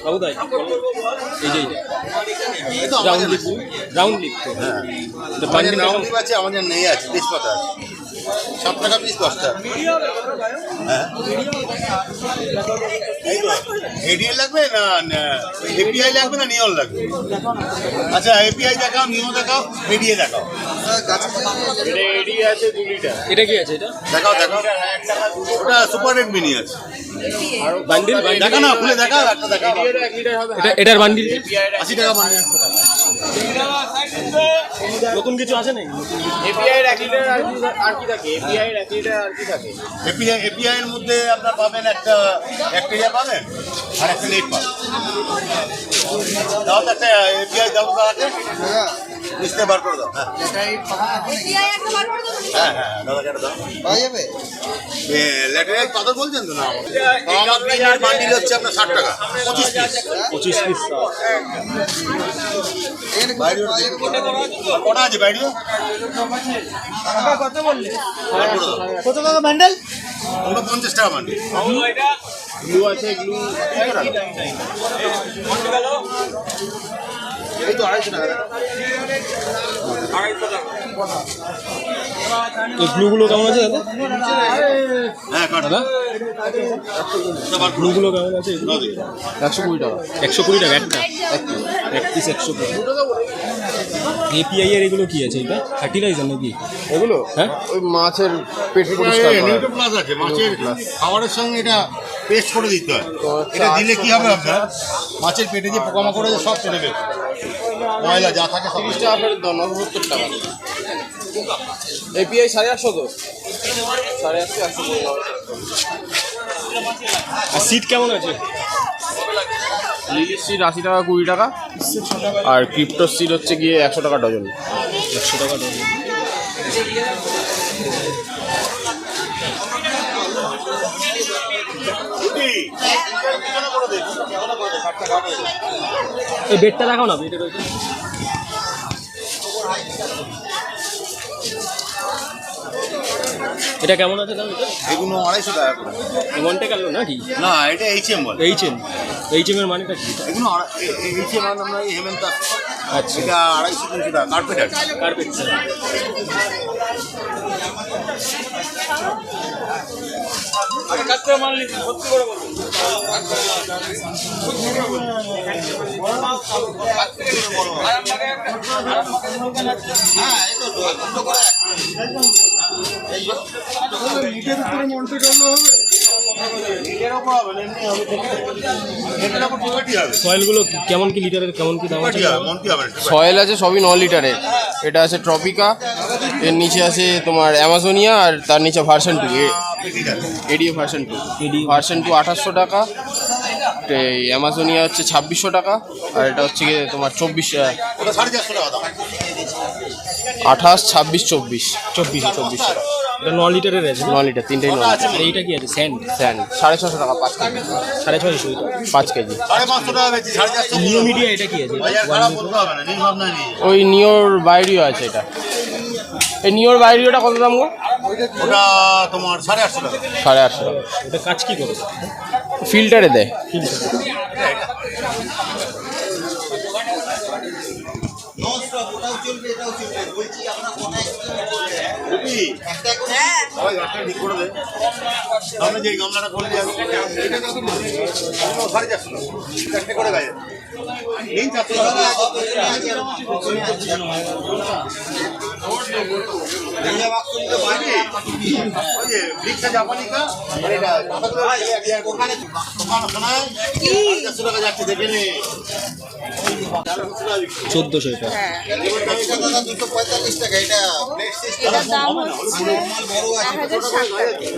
সৌদাই এই যে round lip তো হ্যাঁ রাউন্ড লিপ আছে, আমাদের নেই আছে তেজপাতা 7 টাকা পিস 10 টাকা। হ্যাঁ এডিএল লাগবে না এপিআই লাগবে না নিয়ন লাগবে? আচ্ছা এপিআই দেখাও, নিয়ন দেখাও, এডিএ দেখাও। এডি আছে 2 লিটার। এটা কি আছে? এটা দেখাও দেখাও, ওটা সুপার রেড মিনি আছে। বান্ডিল দেখা না, খুলে দেখাও, একটা দেখাও। এটা এটার বান্ডিল 80 টাকা বান্ডিল। নতুন কিছু আছে নাকি? এপিআই এক লিটার আর কি থাকে? এপিআই এক লিটার আর কি থাকে? এপিআই এর মধ্যে আপনার পাবেন একটা ইয়া পাবেন আর একটা নেট পাবেন। দাও তো একটা এপিআই দাও তো আছে, লিস্টে বার করে দাও। হ্যাঁ হ্যাঁ হ্যাঁ দাদা কেটে দাও, পাওয়া যাবে। ল্যাটেরাইট পাথর বলছেন তো? না আমার বান্ডিল হচ্ছে আপনার 60 টাকা 25 পিস। কটা আছে বাইরে? কত বললে? কত টাকা বান্ডেল? 50 টাকা বান্ডেল। গ্লু আছে, গ্লু এই তো 250 টাকা। এই ব্লুগুলো কেমন আছে দাদা? হ্যাঁ কাটা ব্লুগুলো কেমন আছে? 120 টাকা। 120 টাকা একটা, এক পিস 120। এপিআই এর এগুলো কি আছে? এটা ফার্টিলাইজার নাকি এগুলো? হ্যাঁ ওই মাছের পেট পরিষ্কার করা। নিউট্রো প্লাস আছে, মাছের খাবারের সঙ্গে এটা পেস্ট করে দিতে হয়। এটা দিলে কি হবে আপনার মাছের পেটে যে পোকামাকড় আছে সব চলে যাবে, ময়লা যা থাকে সব। 30 টাকা ফেরত দাও, 79 টাকা। এপিআই 850 তো 850 আর সিট কেমন আছে? লিলির সিট 80 টাকা 20 টাকা, আর ক্রিপ্টোর সিট হচ্ছে গিয়ে 100 টাকা ডজন। 100 টাকা ডজন। এই বেডটা দেখাও না, বেডের ওইটা। এটা কেমন আছে দাম? এটা এগুলো 250 টাকা করে। মন্টে কার্লো নাকি? না এটা এইচএম বলে। এইচএম এর মানেটা কি? এগুলো এইচএম মানে আমরা এই হেমেন্ট। আচ্ছা, এটা 250-300 টাকা কার্পেট আছে। কার্পেট। সয়েলগুলো কেমন কি লিটারের, কেমন কি দাম আছে? সয়েল আছে সবই 9 লিটারের। এটা আছে ট্রপিকা, এর নিচে আছে তোমার অ্যামাজোনিয়া, আর তার নিচে ভার্সন 2 এডিও ভার্সন 2। ভার্সন 2 2800 টাকা, এই অ্যামাজোনিয়া হচ্ছে 2600 টাকা, আর এটা হচ্ছে গিয়ে তোমার 24 28 26 24 টাকা। এটা 9 লিটারের আছে। 9 লিটার, তিনটেই 9 লিটার। আর এইটা কি আছে? স্যান্ড 650 টাকা 5 কেজি। 650 এটা 5 কেজি। 550 টাকা বেশি, 450 নিও মিডিয়া এটা কি আছে? ওই নিওর বাইরিও আছে। এটা এই নিওর বাইরিওটা কত দাম গো? ওটা তোমার 850 টাকা। 850 টাকা। এটা কাজ কি করে? ফিল্টারে দেয়। আমরা যে গামলাটা করে দিয়ে করে গায়ে জাপানি কা 1400 এটা। 245 টাকা। এটা এটার দাম হচ্ছে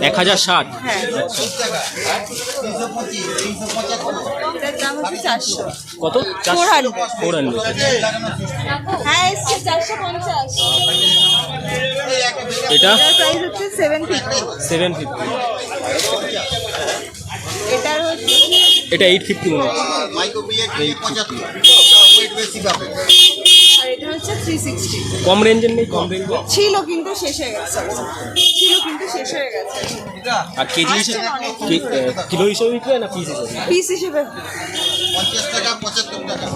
1060 টাকা। হ্যাঁ, এটার দাম হচ্ছে 400। কত? 400। হ্যাঁ, এসছে 450। এটা এটার প্রাইস হচ্ছে 750। 750। এটার হচ্ছে এটা 850 মনে হচ্ছে। আর এটা হচ্ছে 360। কম রেঞ্জের নেই? কম রেঞ্জে ছিল কিন্তু শেষ হয়ে গেছে। আর কেজি হিসেবে কিলো হিসেবে বিক্রি হয় না পিস হিসেবে? পিস হিসেবে 50 টাকা 75 টাকা।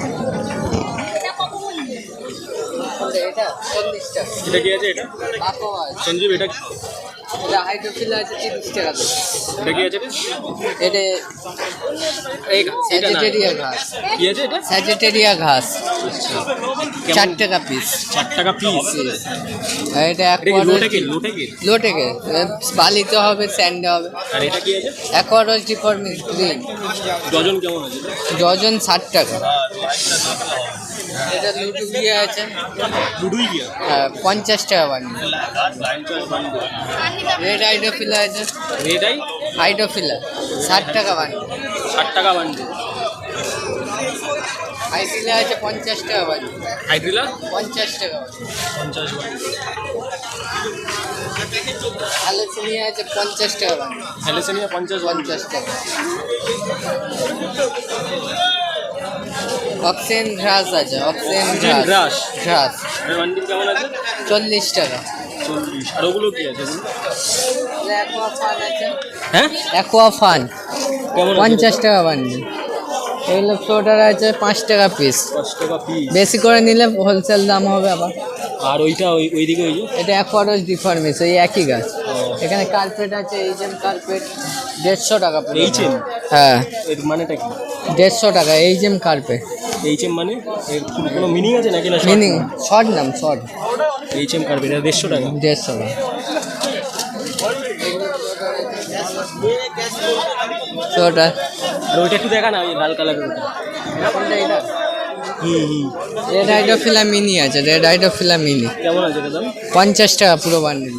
এটা 40 টাকা। এটা কি আছে এটা? Aqua আছে। সঞ্জীব এটা এটা হাইড্রোফিলা আছে 30 টাকা করে। এটা কি আছে এটা এটা না স্যাজিটেরিয়া ঘাস। কি আছে এটা? স্যাজিটেরিয়া ঘাস কেমন? 4 টাকা পিস। 4 টাকা পিস। আর এটা এটা কি অ্যাকোয়ারোজ লোটেকে লোটেকে বালিতে হবে, স্যান্ডে হবে। আর এটা কি আছে? অ্যাকোয়ারোজ ডিফর্মিস গ্রিন ডজন কেমন আছে? ডজন 60 টাকা। এটা লুডু গিয়ে আছে দুটোই কি? 50 টাকা বান্ডিল। রেড হাইড্রোফিলা আছে, এটাই হাইড্রোফিলা 60 টাকা বান্ডিল। 60 টাকা বান্ডিল। হাইড্রিলা আছে 50 টাকা বান্ডিল। হাইড্রিলা 50 টাকা বান্ডিল। 50 বান্ডিল। হ্যালোসিনিয়া আছে 50 টাকা বান্ডিল। হ্যালোসিনিয়া 50 50 টাকা। অক্সিজেন ঘাস আছে, অক্সিজেন অক্সিজেন ঘাস ঘাস এর বান্ডিল কেমন আছে? 40 টাকা। 40। আর ওগুলো কি আছে? অ্যাকোয়া ফান আছে, হ্যাঁ অ্যাকোয়া ফান কেমন আছে? 50 টাকা বান্ডিল। এগুলো ফ্লোটার আছে 5 টাকা পিস। 5 টাকা পিস। বেশি করে নিলে হোলসেল দাম হবে আবার। আর ওইটা ওইদিকে ওই যে এটা অ্যাকোয়ারোজ ডিফর্মিস, ওই একই গাছ। এখানে কার্পেট আছে, এইচএম কার্পেট 150 টাকা পুরো। এইচএম? হ্যাঁ এর মানেটা কি? 150 টাকা এইচএম কার্পেট। এইচএম মানে এর কোনো মিনিং আছে নাকি না? মিনিং শর্ট নাম, শর্ট। এইচএম কার্পেট 150 টাকা। 150 টাকা। ফ্লোটার আর ওইটা একটু দেখা না, ওই লাল কালারের ওটা। রেড হাইড্রোফিলা মিনি আছে, রেড হাইড্রোফিলা মিনি কেমন আছে এটা দাম? 50 টাকা পুরো বান্ডিল।